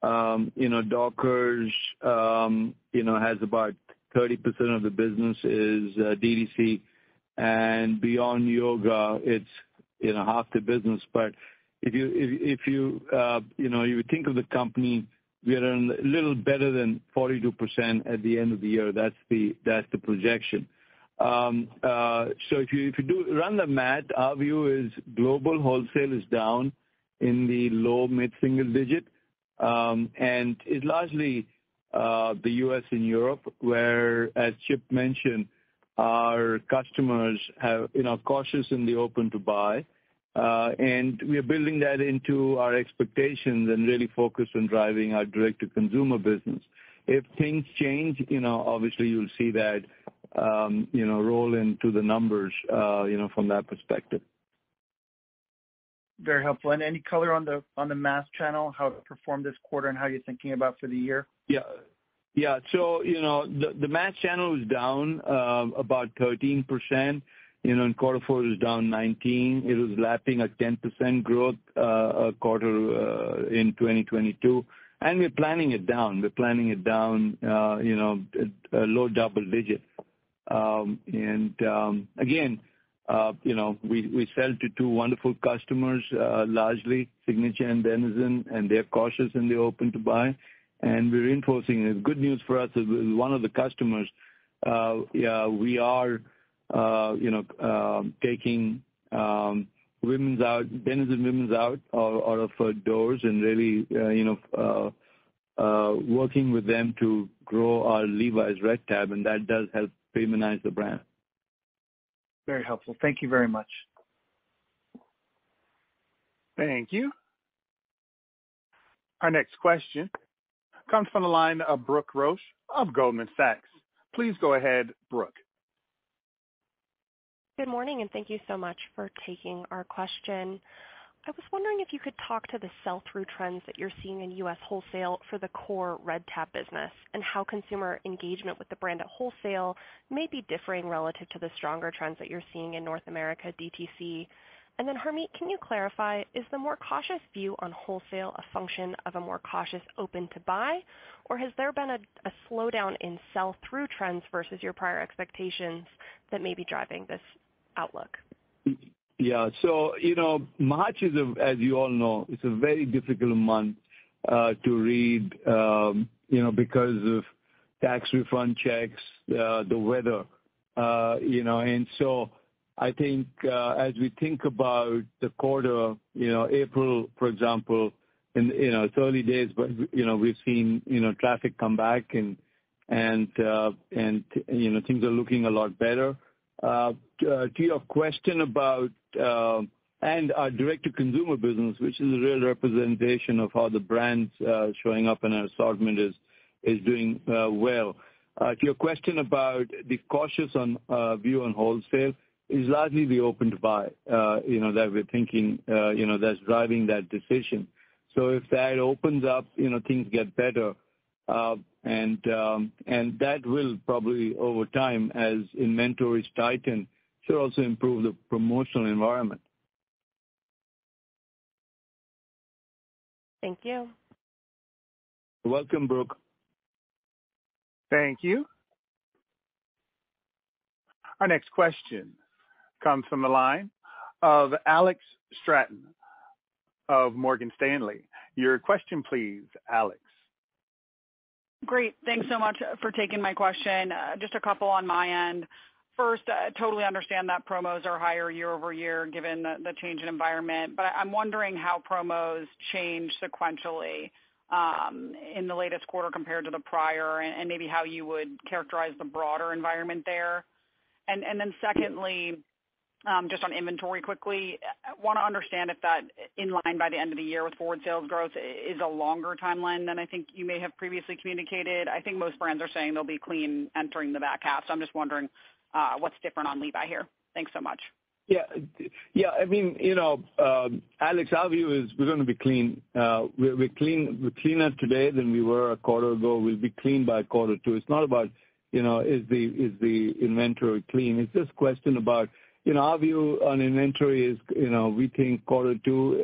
Dockers, has about 30% of the business is DTC, and Beyond Yoga, it's half the business. But if you think of the company, we are a little better than 42% at the end of the year. That's the projection. So if you do run the math, our view is global wholesale is down in the low mid-single digit, and it's largely the U.S. and Europe, where, as Chip mentioned, our customers have cautious in the open to buy, and we are building that into our expectations and really focused on driving our direct-to-consumer business. If things change, obviously you'll see that roll into the numbers, from that perspective. Very helpful. And any color on the mass channel, how it performed this quarter, and how you're thinking about for the year? Yeah. So the mass channel was down about 13%. In quarter four it was down 19%. It was lapping a 10% growth quarter in 2022, and we're planning it down. We're planning it down, a low double digit. Again, we sell to two wonderful customers, largely Signature and Denizen, and they're cautious in the open to buy, and we're reinforcing it. Good news for us is one of the customers, we are, taking women's out, Denizen women's out of doors and really, working with them to grow our Levi's Red Tab, and that does help feminize the brand. Very helpful. Thank you very much. Thank you. Our next question comes from the line of Brooke Roche of Goldman Sachs. Please go ahead, Brooke. Good morning, and thank you so much for taking our question. I was wondering if you could talk to the sell-through trends that you're seeing in U.S. wholesale for the core Red Tab business, and how consumer engagement with the brand at wholesale may be differing relative to the stronger trends that you're seeing in North America DTC. And then, Harmit, can you clarify, is the more cautious view on wholesale a function of a more cautious open to buy, or has there been a slowdown in sell-through trends versus your prior expectations that may be driving this outlook? Yeah. So, March is, as you all know, it's a very difficult month to read, because of tax refund checks, the weather, and so I think as we think about the quarter, April, for example, it's early days, but we've seen traffic come back and things are looking a lot better. To your question about and our direct-to-consumer business, which is a real representation of how the brand's showing up in our assortment, is doing well. To your question about the cautious view on wholesale, is largely the open to buy, that we're thinking, that's driving that decision. So if that opens up, things get better. And that will probably over time, as inventories tighten, should also improve the promotional environment. Thank you. You're welcome, Brooke. Thank you. Our next question comes from the line of Alex Straton of Morgan Stanley. Your question, please, Alex. Great. Thanks so much for taking my question. Just a couple on my end. First, I totally understand that promos are higher year over year given the change in environment, but I'm wondering how promos change sequentially. in the latest quarter compared to the prior, and maybe how you would characterize the broader environment there. And then secondly, just on inventory quickly, I want to understand if that in line by the end of the year with forward sales growth is a longer timeline than I think you may have previously communicated. I think most brands are saying they'll be clean entering the back half. So I'm just wondering what's different on Levi here. Thanks so much. Yeah. I mean, Alex, our view is we're going to be clean. We're cleaner today than we were a quarter ago. We'll be clean by quarter two. It's not about, is the inventory clean? It's just a question about, our view on inventory is, we think quarter two,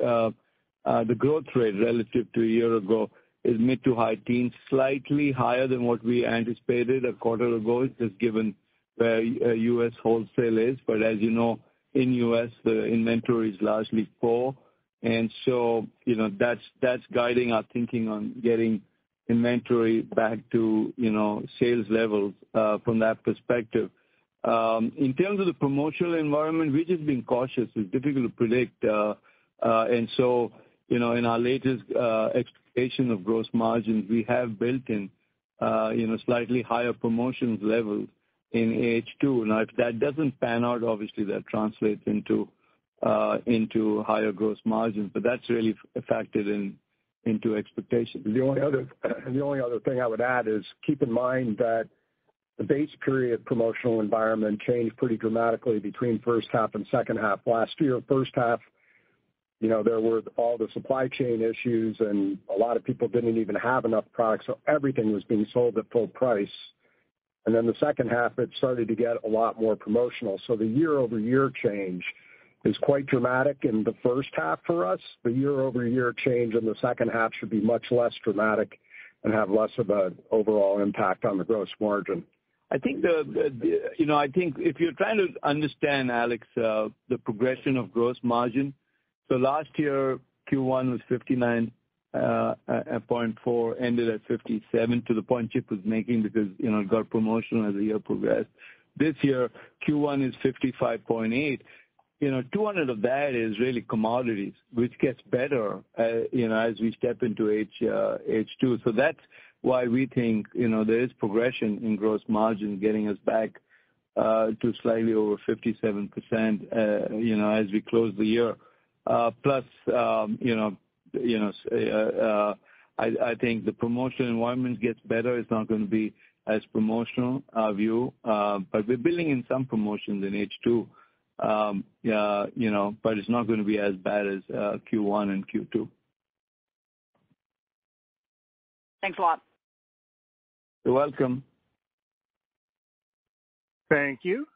the growth rate relative to a year ago is mid to high teens, slightly higher than what we anticipated a quarter ago, just given where U.S. wholesale is. But as you know, in U.S., the inventory is largely full. And so, that's guiding our thinking on getting inventory back to, sales levels from that perspective. In terms of the promotional environment, we're just being cautious. It's difficult to predict. And so, in our latest expectation of gross margins, we have built in, slightly higher promotions levels in H2. Now, if that doesn't pan out, obviously that translates into higher gross margins, but that's really factored into expectations. The only other thing I would add is keep in mind that the base period promotional environment changed pretty dramatically between first half and second half. Last year, first half, there were all the supply chain issues and a lot of people didn't even have enough products, so everything was being sold at full price. And then the second half, it started to get a lot more promotional. So the year-over-year change is quite dramatic in the first half for us. The year-over-year change in the second half should be much less dramatic and have less of an overall impact on the gross margin. I think I think if you're trying to understand, Alex, the progression of gross margin, so last year Q1 was 59.4, ended at 57, to the point Chip was making because it got promotional as the year progressed. This year Q1 is 55.8. 200 of that is really commodities, which gets better, as we step into H2. So that's why we think, there is progression in gross margin getting us back to slightly over 57%, as we close the year. Plus, I think the promotional environment gets better. It's not going to be as promotional, our view, but we're building in some promotions in H2. But it's not going to be as bad as Q1 and Q2. Thanks a lot. You're welcome. Thank you.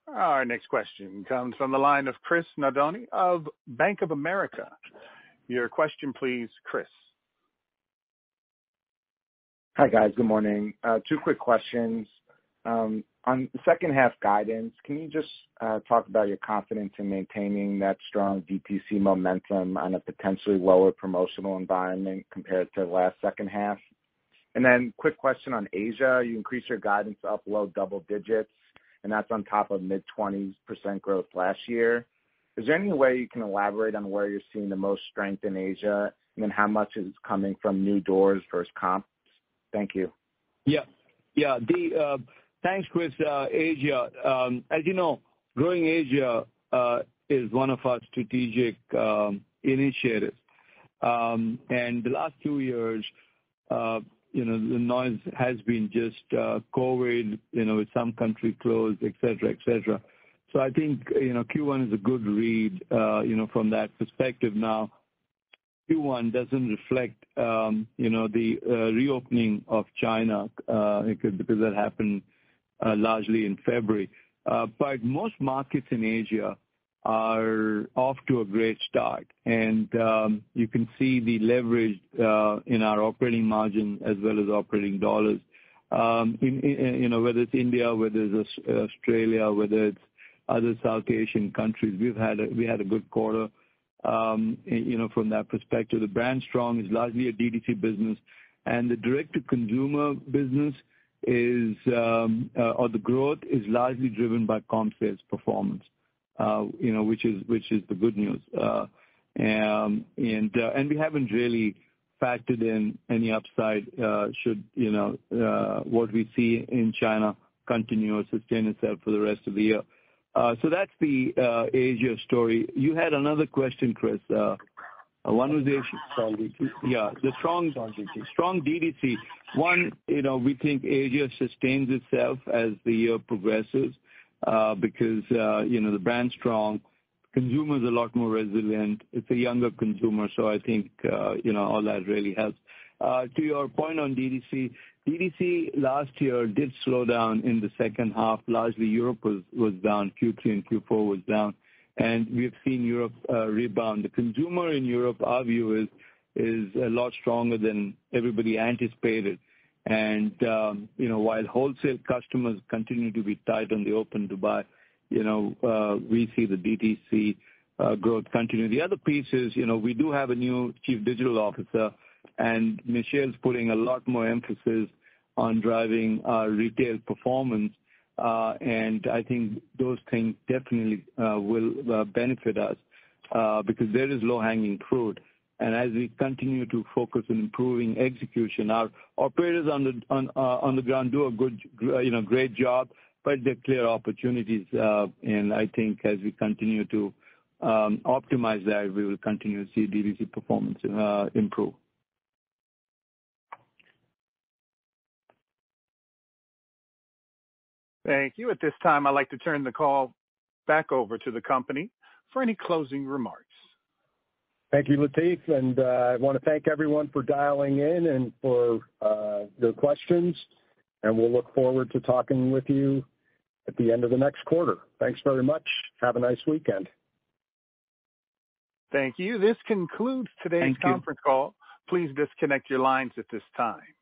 Our next question comes from the line of Chris Nardoni of Bank of America. Your question, please, Chris. Hi, guys. Good morning. Two quick questions. On the second half guidance, can you just talk about your confidence in maintaining that strong DTC momentum on a potentially lower promotional environment compared to last second half? And then quick question on Asia. You increased your guidance up low double digits, and that's on top of mid-20% growth last year. Is there any way you can elaborate on where you're seeing the most strength in Asia, and then how much is coming from new doors versus comps? Thank you. Yeah. Thanks, Chris. Asia, as you know, growing Asia is one of our strategic initiatives. And the last 2 years, the noise has been just COVID, with some country closed, et cetera. So I think, Q1 is a good read, from that perspective. Now, Q1 doesn't reflect, the reopening of China, because that happened largely in February. But most markets in Asia are off to a great start. And you can see the leverage in our operating margin as well as operating dollars. Whether it's India, whether it's Australia, whether it's other South Asian countries, we had a good quarter. From that perspective, the brand strong is largely a DTC business, and the direct-to-consumer business is, or the growth is largely driven by comp sales performance, which is the good news. And we haven't really factored in any upside should what we see in China continue or sustain itself for the rest of the year. So that's the Asia story. You had another question, Chris. One was Asia. Strong DTC. Yeah, the strong DTC. One, we think Asia sustains itself as the year progresses because, the brand's strong. Consumer's a lot more resilient. It's a younger consumer, so I think, all that really helps. To your point on DTC last year did slow down in the second half. Largely Europe was down. Q3 and Q4 was down. And we've seen Europe rebound. The consumer in Europe, our view is a lot stronger than everybody anticipated. And, while wholesale customers continue to be tight on the open to buy, we see the DTC growth continue. The other piece is, we do have a new chief digital officer, and Michelle's putting a lot more emphasis on driving our retail performance. And I think those things definitely will benefit us because there is low-hanging fruit. And as we continue to focus on improving execution, our operators on the ground do a good, great job, but there are clear opportunities. And I think as we continue to optimize that, we will continue to see DTC performance improve. Thank you. At this time, I'd like to turn the call back over to the company for any closing remarks. Thank you, Latif, and I want to thank everyone for dialing in and for their questions, and we'll look forward to talking with you at the end of the next quarter. Thanks very much. Have a nice weekend. Thank you. This concludes today's conference call. Please disconnect your lines at this time.